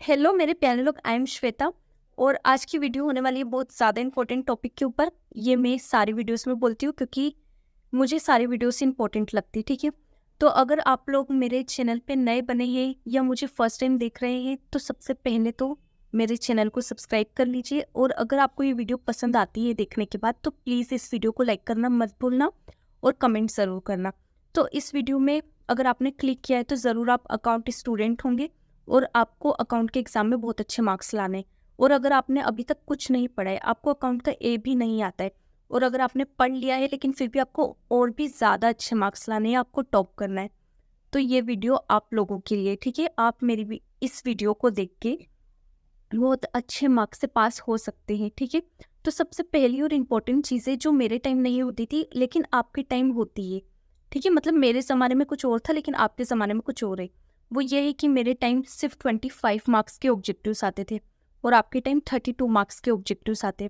Hello मेरे प्यारे लोग, आई एम श्वेता। और आज की वीडियो होने वाली है बहुत ज़्यादा इंपॉर्टेंट टॉपिक के ऊपर। ये मैं सारी वीडियोस में बोलती हूँ क्योंकि मुझे सारी वीडियोस इंपॉर्टेंट लगती है, ठीक है। तो अगर आप लोग मेरे चैनल पे नए बने हैं या मुझे फर्स्ट टाइम देख रहे हैं तो सबसे पहले तो मेरे चैनल को सब्सक्राइब कर लीजिए। और अगर आपको ये वीडियो पसंद आती है देखने के बाद तो प्लीज़ इस वीडियो को लाइक करना मत भूलना और कमेंट ज़रूर करना। तो इस वीडियो में अगर आपने क्लिक किया है तो ज़रूर आप अकाउंट स्टूडेंट होंगे और आपको अकाउंट के एग्ज़ाम में बहुत अच्छे मार्क्स लाने हैं। और अगर आपने अभी तक कुछ नहीं पढ़ा है, आपको अकाउंट का ए भी नहीं आता है, और अगर आपने पढ़ लिया है लेकिन फिर भी आपको और भी ज़्यादा अच्छे मार्क्स लाने हैं, आपको टॉप करना है, तो ये वीडियो आप लोगों के लिए, ठीक है। आप मेरी भी इस वीडियो को देख के बहुत अच्छे मार्क्स से पास हो सकते हैं, ठीक है। तो सबसे पहली और इम्पोर्टेंट चीज़ें जो मेरे टाइम नहीं होती थी लेकिन आपके टाइम होती है, ठीक है। मतलब मेरे ज़माने में कुछ और था लेकिन आपके ज़माने में कुछ और है। वो ये है कि मेरे टाइम सिर्फ 25 मार्क्स के ऑब्जेक्टिव्स आते थे और आपके टाइम 32 मार्क्स के ऑब्जेक्टिव्स आते।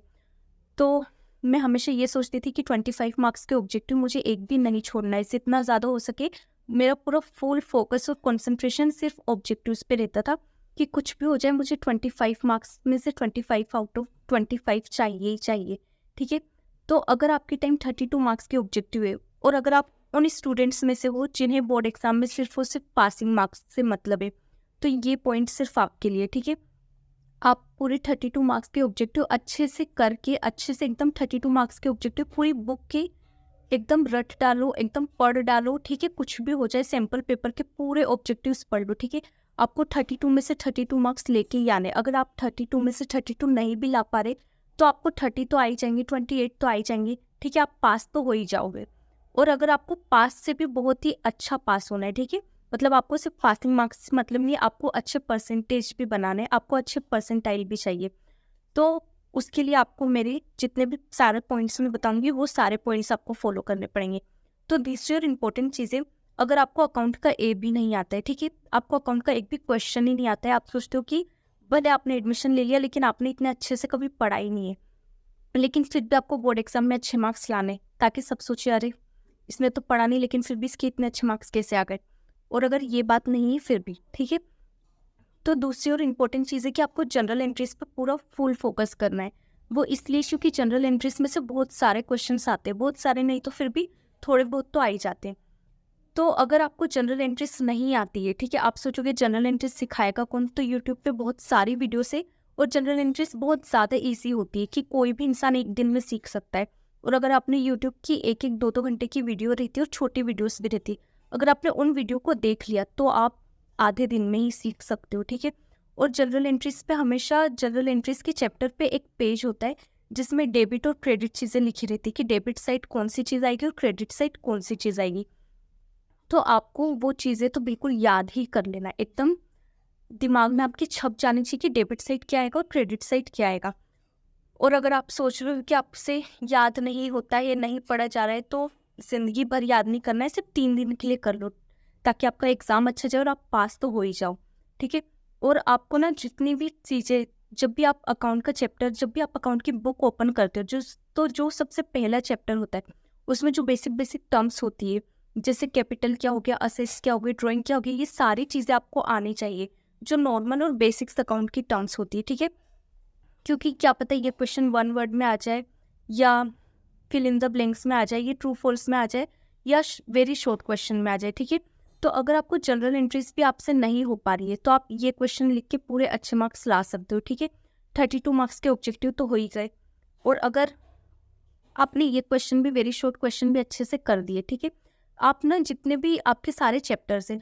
तो मैं हमेशा ये सोचती थी कि 25 मार्क्स के ऑब्जेक्टिव मुझे एक भी नहीं छोड़ना है, जितना ज़्यादा हो सके मेरा पूरा फुल फोकस और कंसंट्रेशन सिर्फ ऑब्जेक्टिव्स पे रहता था कि कुछ भी हो जाए मुझे 25 मार्क्स में से 25 आउट ऑफ 25 चाहिए ही चाहिए, ठीक है। तो अगर आपके टाइम 32 मार्क्स के ऑब्जेक्टिव है और अगर आप उन स्टूडेंट्स में से हो जिन्हें बोर्ड एग्जाम में सिर्फ और सिर्फ पासिंग मार्क्स से मतलब है, तो ये पॉइंट सिर्फ आपके लिए, ठीक है। आप पूरे 32 मार्क्स के ऑब्जेक्टिव अच्छे से करके, अच्छे से एकदम 32 मार्क्स के ऑब्जेक्टिव पूरी बुक के एकदम रट डालो, एकदम पढ़ डालो, ठीक है। कुछ भी हो जाए सैम्पल पेपर के पूरे ऑब्जेक्टिव्स पढ़ लो, ठीक है। आपको 32 में से 32 मार्क्स लेके ही आने। अगर आप 32 में से 32 नहीं भी ला पा रहे तो आपको 30 तो आ ही जाएंगे, 28 तो आ ही जाएंगे, ठीक है। आप पास तो हो ही जाओगे। और अगर आपको पास से भी बहुत ही अच्छा पास होना है, ठीक है, मतलब आपको सिर्फ पासिंग मार्क्स मतलब नहीं, आपको अच्छे परसेंटेज भी बनाने हैं, आपको अच्छे परसेंटाइल भी चाहिए। तो उसके लिए आपको मेरे जितने भी सारे पॉइंट्स मैं बताऊंगी वो सारे पॉइंट्स आपको फॉलो करने पड़ेंगे। तो दूसरी और इम्पोर्टेंट चीज़ें, अगर आपको अकाउंट का ए भी नहीं आता है, ठीक है, आपको अकाउंट का एक भी क्वेश्चन ही नहीं आता है, आप सोचते हो कि भले आपने एडमिशन ले लिया लेकिन आपने इतने अच्छे से कभी पढ़ा ही नहीं है, लेकिन फिर भी आपको बोर्ड एग्जाम में अच्छे मार्क्स लाने, ताकि सब सोचे अरे इसने तो पढ़ा नहीं लेकिन फिर भी इसके इतने अच्छे मार्क्स कैसे आ गए। और अगर ये बात नहीं है फिर भी, ठीक है, तो दूसरी और इम्पोर्टेंट चीज़ है कि आपको जनरल एंट्रीज पर पूरा फुल फोकस करना है। वो इसलिए क्योंकि जनरल एंट्रीज में से बहुत सारे क्वेश्चंस आते हैं, बहुत सारे नहीं तो फिर भी थोड़े बहुत तो आ ही जाते हैं। तो अगर आपको जनरल एंट्रीज नहीं आती है, ठीक है, आप सोचोगे जनरल एंट्रीज सिखाएगा कौन, तो यूट्यूब पे बहुत सारी वीडियोस है और जनरल एंट्रीज बहुत ज़्यादा ईजी होती है कि कोई भी इंसान एक दिन में सीख सकता है। और अगर आपने यूट्यूब की एक एक दो दो घंटे की वीडियो रहती है और छोटी वीडियोस भी रहती है, अगर आपने उन वीडियो को देख लिया तो आप आधे दिन में ही सीख सकते हो, ठीक है। और जनरल एंट्रीज पे हमेशा जनरल एंट्रीज के चैप्टर पे एक पेज होता है जिसमें डेबिट और क्रेडिट चीज़ें लिखी रहती है कि डेबिट साइड कौन सी चीज़ आएगी और क्रेडिट साइड कौन सी चीज़ आएगी। तो आपको वो चीज़ें तो बिल्कुल याद ही कर लेना है, एकदम दिमाग में आपके छप जानी चाहिए कि डेबिट साइड क्या आएगा और क्रेडिट साइड क्या आएगा। और अगर आप सोच रहे हो कि आपसे याद नहीं होता है या नहीं पढ़ा जा रहा है तो ज़िंदगी भर याद नहीं करना है, सिर्फ 3 दिन के लिए कर लो ताकि आपका एग्ज़ाम अच्छा जाए और आप पास तो हो ही जाओ, ठीक है। और आपको ना जितनी भी चीज़ें, जब भी आप अकाउंट का चैप्टर, जब भी आप अकाउंट की बुक ओपन करते हो, जो सबसे पहला चैप्टर होता है उसमें जो बेसिक बेसिक टर्म्स होती है, जैसे कैपिटल क्या हो गया, असेट्स क्या हो गई, ड्राइंग क्या हो गई, ये सारी चीज़ें आपको आनी चाहिए, जो नॉर्मल और बेसिक्स अकाउंट की टर्म्स होती है, ठीक है। क्योंकि क्या पता ये क्वेश्चन वन वर्ड में आ जाए या फिल इन द ब्लैंक्स में आ जाए, ये ट्रू फॉल्स में आ जाए या वेरी शॉर्ट क्वेश्चन में आ जाए, ठीक है। तो अगर आपको जनरल एंट्रीज भी आपसे नहीं हो पा रही है तो आप ये क्वेश्चन लिख के पूरे अच्छे मार्क्स ला सकते हो, ठीक है। 32 मार्क्स के ऑब्जेक्टिव तो हो ही गए। और अगर आपने ये क्वेश्चन भी, वेरी शॉर्ट क्वेश्चन भी अच्छे से कर दिए, ठीक है, आप ना जितने भी आपके सारे चैप्टर्स हैं,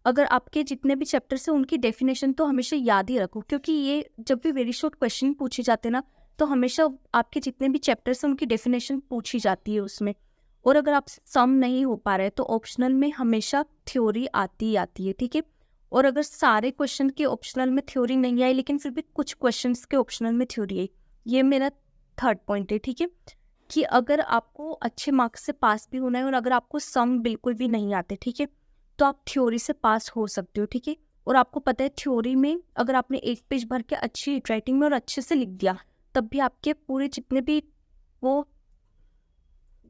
अगर आपके जितने भी चैप्टर्स हैं उनकी डेफिनेशन तो हमेशा याद ही रखो, क्योंकि ये जब भी वेरी शॉर्ट क्वेश्चन पूछे जाते हैं ना तो हमेशा आपके जितने भी चैप्टर्स हैं उनकी डेफिनेशन पूछी जाती है उसमें। और अगर आप सम नहीं हो पा रहे तो ऑप्शनल में हमेशा थ्योरी आती ही आती है, ठीक है। और अगर सारे क्वेश्चन के ऑप्शनल में थ्योरी नहीं आई लेकिन फिर भी कुछ क्वेश्चंस के ऑप्शनल में थ्योरी आई, ये मेरा थर्ड पॉइंट है, ठीक है, कि अगर आपको अच्छे मार्क्स से पास भी होना है और अगर आपको सम बिल्कुल भी नहीं आते, ठीक है, तो आप थ्योरी से पास हो सकते हो, ठीक है। और आपको पता है थ्योरी में अगर आपने एक पेज भर के अच्छी राइटिंग में और अच्छे से लिख दिया तब भी आपके पूरे वो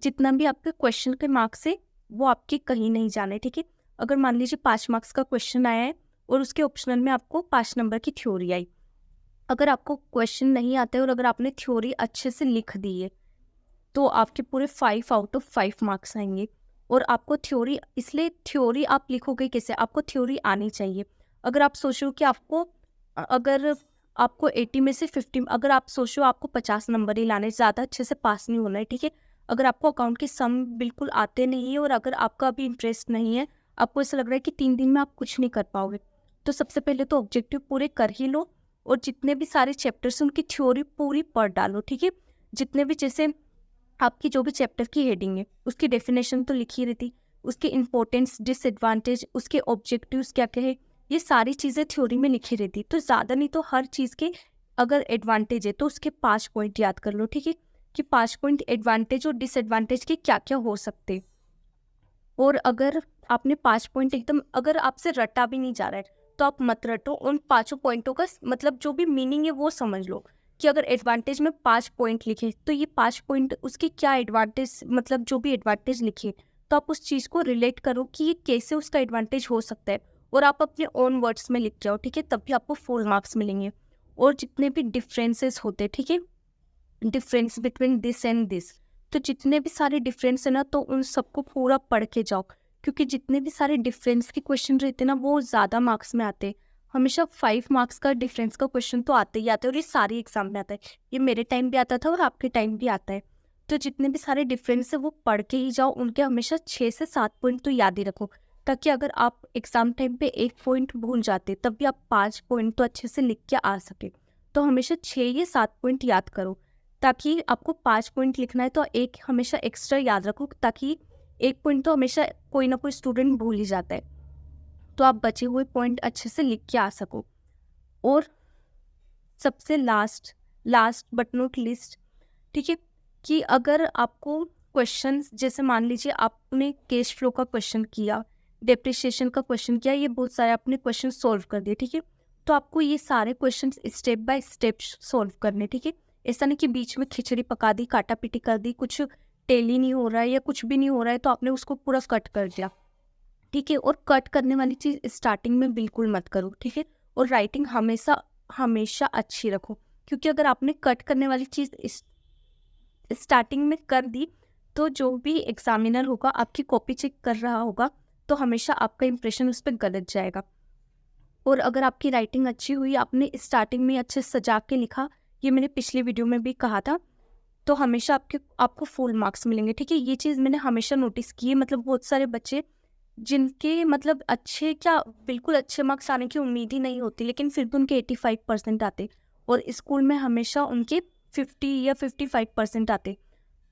जितना भी आपके क्वेश्चन के मार्क्स है वो आपके कहीं नहीं जाने, ठीक है। अगर मान लीजिए 5 मार्क्स का क्वेश्चन आया है और उसके ऑप्शनल में आपको 5 नंबर की थ्योरी आई। अगर आपको क्वेश्चन नहीं आता है और अगर आपने थ्योरी अच्छे से लिख दी है तो आपके पूरे 5 आउट ऑफ 5 मार्क्स आएंगे। और आपको थ्योरी, इसलिए थ्योरी आप लिखोगे कैसे, आपको थ्योरी आनी चाहिए। अगर आप सोचो कि अगर आपको 80 में से 50, अगर आप सोचो आपको 50 नंबर ही लाने, ज़्यादा अच्छे से पास नहीं होना है, ठीक है। अगर आपको अकाउंट के सम बिल्कुल आते नहीं है और अगर आपका अभी इंटरेस्ट नहीं है, आपको ऐसा लग रहा है कि 3 दिन में आप कुछ नहीं कर पाओगे, तो सबसे पहले तो ऑब्जेक्टिव पूरे कर ही लो और जितने भी सारे चैप्टर्स उनकी थ्योरी पूरी पढ़ डालो, ठीक है। जितने भी, जैसे आपकी जो भी चैप्टर की हेडिंग है उसकी डेफिनेशन तो लिखी रहती, उसके इंपॉर्टेंस, डिसएडवांटेज, उसके ऑब्जेक्टिव्स क्या क्या है, ये सारी चीज़ें थ्योरी में लिखी रहती। तो ज़्यादा नहीं तो हर चीज़ के अगर एडवांटेज है तो उसके 5 पॉइंट याद कर लो, ठीक है, कि 5 पॉइंट एडवांटेज और डिसएडवांटेज के क्या क्या हो सकते। और अगर आपने 5 पॉइंट एकदम, अगर आपसे रटा भी नहीं जा रहा है तो आप मत रटो, उन 5 पॉइंटों का मतलब जो भी मीनिंग है वो समझ लो कि अगर एडवांटेज में 5 पॉइंट लिखे तो ये 5 पॉइंट उसके क्या एडवांटेज, मतलब जो भी एडवांटेज लिखे तो आप उस चीज़ को रिलेट करो कि ये कैसे उसका एडवांटेज हो सकता है और आप अपने ओन वर्ड्स में लिख जाओ, ठीक है, तब भी आपको फुल मार्क्स मिलेंगे। और जितने भी डिफरेंसेस होते, ठीक है, difference between this and this, तो जितने भी सारे डिफरेंस है ना तो उन सबको पूरा पढ़ के जाओ, क्योंकि जितने भी सारे डिफरेंस के क्वेश्चन रहते हैं ना वो ज़्यादा मार्क्स में आते हैं। हमेशा 5 मार्क्स का डिफरेंस का क्वेश्चन तो आते ही आता है और ये सारे एग्जाम में आता है, ये मेरे टाइम भी आता था और आपके टाइम भी आता है। तो जितने भी सारे डिफरेंस है वो पढ़ के ही जाओ, उनके हमेशा 6 से 7 पॉइंट तो याद ही रखो, ताकि अगर आप एग्जाम टाइम पे 1 पॉइंट भूल जाते तब भी आप 5 पॉइंट तो अच्छे से लिख के आ सके। तो हमेशा 6 या 7 पॉइंट याद करो, ताकि आपको 5 पॉइंट लिखना है तो एक हमेशा एक्स्ट्रा याद रखो, ताकि 1 पॉइंट तो हमेशा कोई ना कोई स्टूडेंट भूल ही जाता है, तो आप बचे हुए पॉइंट अच्छे से लिख के आ सको। और सबसे last last but not list, ठीक है, कि अगर आपको क्वेश्चन, जैसे मान लीजिए आपने कैश फ्लो का क्वेश्चन किया, डेप्रिसिएशन का क्वेश्चन किया, ये बहुत सारे आपने क्वेश्चन सॉल्व कर दिए, ठीक है, तो आपको ये सारे question step by step solve करने, ठीक है। ऐसा नहीं कि बीच में खिचड़ी पका दी, काटा पीटी कर दी, कुछ टेली नहीं हो रहा है या कुछ भी नहीं हो रहा है तो आपने उसको पूरा कट कर दिया, ठीक है। और कट करने वाली चीज़ स्टार्टिंग में बिल्कुल मत करो, ठीक है। और राइटिंग हमेशा हमेशा अच्छी रखो, क्योंकि अगर आपने कट करने वाली चीज़ स्टार्टिंग में कर दी तो जो भी एग्जामिनर होगा आपकी कॉपी चेक कर रहा होगा तो हमेशा आपका इंप्रेशन उस पर गलत जाएगा। और अगर आपकी राइटिंग अच्छी हुई, आपने स्टार्टिंग में अच्छे सजा के लिखा, ये मैंने पिछली वीडियो में भी कहा था, तो हमेशा आपको फुल मार्क्स मिलेंगे, ठीक है। ये चीज़ मैंने हमेशा नोटिस की है, मतलब बहुत सारे बच्चे जिनके मतलब अच्छे, क्या बिल्कुल अच्छे मार्क्स आने की उम्मीद ही नहीं होती, लेकिन फिर भी उनके 85% आते और स्कूल में हमेशा उनके 50 या 55% आते।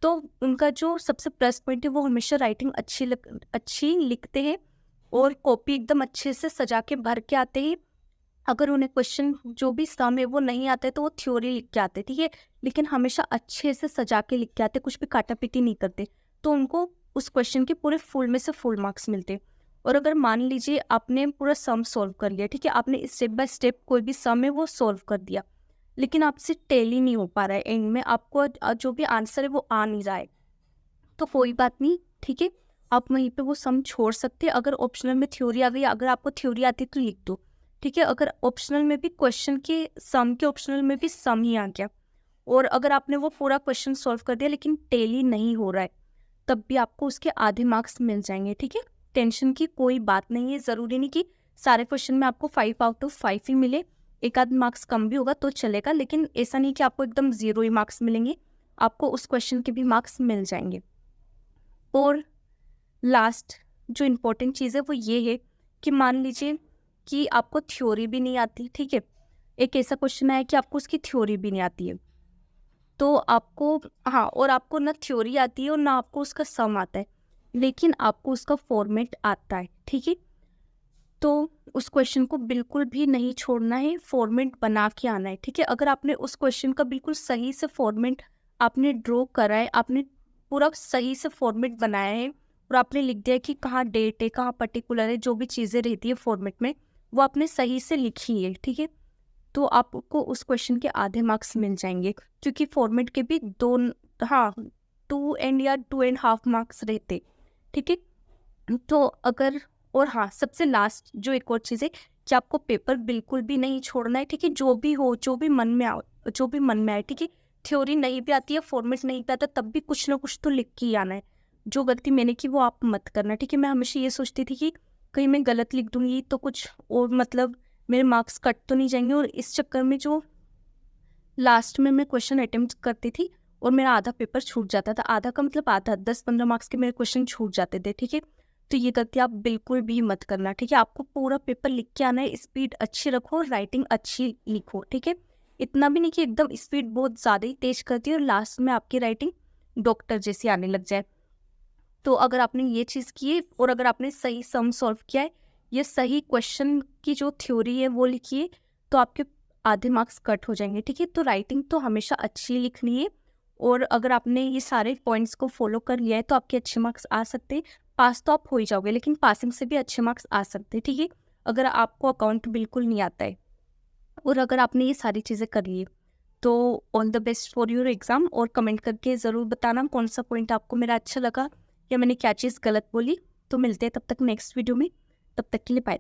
तो उनका जो सबसे प्लस पॉइंट है वो हमेशा राइटिंग अच्छी लिखते हैं और कॉपी एकदम अच्छे से सजा के भर के आते हैं। अगर उन्हें क्वेश्चन जो भी सम है वो नहीं आते तो वो थ्योरी लिख के आते, ठीक है, लेकिन हमेशा अच्छे से सजा के लिख के आते, कुछ भी काटा पीटी नहीं करते, तो उनको उस क्वेश्चन के पूरे फुल में से फुल मार्क्स मिलते। और अगर मान लीजिए आपने पूरा सम सॉल्व कर लिया, ठीक है, आपने स्टेप बाय स्टेप कोई भी सम है वो सॉल्व कर दिया, लेकिन आपसे टेली नहीं हो पा रहा है, एंड में आपको जो भी आंसर है वो आ नहीं रहा है, तो कोई बात नहीं, ठीक है, आप वहीं पे वो सम छोड़ सकते हैं। अगर ऑप्शनल में थ्योरी आ गई, अगर आपको थ्योरी आती है तो लिख दो, ठीक है। अगर ऑप्शनल में भी क्वेश्चन के सम के ऑप्शनल में भी सम ही आ गया और अगर आपने वो पूरा क्वेश्चन सॉल्व कर दिया लेकिन टेली नहीं हो रहा है, तब भी आपको उसके आधे मार्क्स मिल जाएंगे, ठीक है। टेंशन की कोई बात नहीं है, ज़रूरी नहीं कि सारे क्वेश्चन में आपको 5 आउट ऑफ 5 ही मिले, एक आध मार्क्स कम भी होगा तो चलेगा, लेकिन ऐसा नहीं कि आपको एकदम 0 ही मार्क्स मिलेंगे, आपको उस क्वेश्चन के भी मार्क्स मिल जाएंगे। और लास्ट जो इम्पोर्टेंट चीज़ है वो ये है कि मान लीजिए कि आपको थ्योरी भी नहीं आती, ठीक है, एक ऐसा क्वेश्चन आया कि आपको उसकी थ्योरी भी नहीं आती है, तो आपको, हाँ, और आपको ना थ्योरी आती है और ना आपको उसका सम आता है, लेकिन आपको उसका फॉर्मेट आता है, ठीक है, तो उस क्वेश्चन को बिल्कुल भी नहीं छोड़ना है, फॉर्मेट बना के आना है, ठीक है। अगर आपने उस क्वेश्चन का बिल्कुल सही से फॉर्मेट आपने ड्रॉ करा है, आपने पूरा सही से फॉर्मेट बनाया है और आपने लिख दिया है कि कहाँ डेट है, कहाँ पर्टिकुलर है, जो भी चीज़ें रहती है फॉर्मेट में वो आपने सही से लिखी है, ठीक है, तो आपको उस क्वेश्चन के आधे मार्क्स मिल जाएंगे, क्योंकि फॉर्मेट के भी दो, हाँ, 2 एंड या 2.5 मार्क्स रहते, ठीक है। तो अगर, और हाँ, सबसे लास्ट जो एक और चीज़ है कि आपको पेपर बिल्कुल भी नहीं छोड़ना है, ठीक है। जो भी हो, जो भी मन में आए, ठीक है। थ्योरी नहीं भी आती है, फॉर्मेट नहीं भी आता, तब भी कुछ ना कुछ तो लिख के ही आना है। जो गलती मैंने की वो आप मत करना, ठीक है। मैं हमेशा ये सोचती थी कि कहीं मैं गलत लिख दूंगी तो कुछ और मतलब मेरे मार्क्स कट तो नहीं जाएंगे, और इस चक्कर में जो लास्ट में मैं क्वेश्चन अटेम्प्ट करती थी और मेरा आधा पेपर छूट जाता था। आधा का मतलब आधा, 10-15 मार्क्स के मेरे क्वेश्चन छूट जाते थे, ठीक है। तो ये गलती आप बिल्कुल भी मत करना, ठीक है। आपको पूरा पेपर लिख के आना है, स्पीड अच्छी रखो, राइटिंग अच्छी लिखो, ठीक है। इतना भी नहीं कि एकदम स्पीड बहुत ज़्यादा ही तेज करती है और लास्ट में आपकी राइटिंग डॉक्टर जैसी आने लग जाए। तो अगर आपने ये चीज़ की है और अगर आपने सही सम सॉल्व किया है, ये सही क्वेश्चन की जो थ्योरी है वो लिखी है, तो आपके आधे मार्क्स कट हो जाएंगे, ठीक है। तो राइटिंग तो हमेशा अच्छी लिखनी है, और अगर आपने ये सारे पॉइंट्स को फॉलो कर लिया है तो आपके अच्छे मार्क्स आ सकते हैं। पास तो आप हो ही जाओगे, लेकिन पासिंग से भी अच्छे मार्क्स आ सकते हैं, ठीक है, अगर आपको अकाउंट बिल्कुल नहीं आता है और अगर आपने ये सारी चीज़ें कर ली है। तो all the best for your exam, और कमेंट करके ज़रूर बताना कौन सा पॉइंट आपको मेरा अच्छा लगा या मैंने क्या चीज़ गलत बोली। तो मिलते हैं तब तक नेक्स्ट वीडियो में, तब तक के लिए बाय।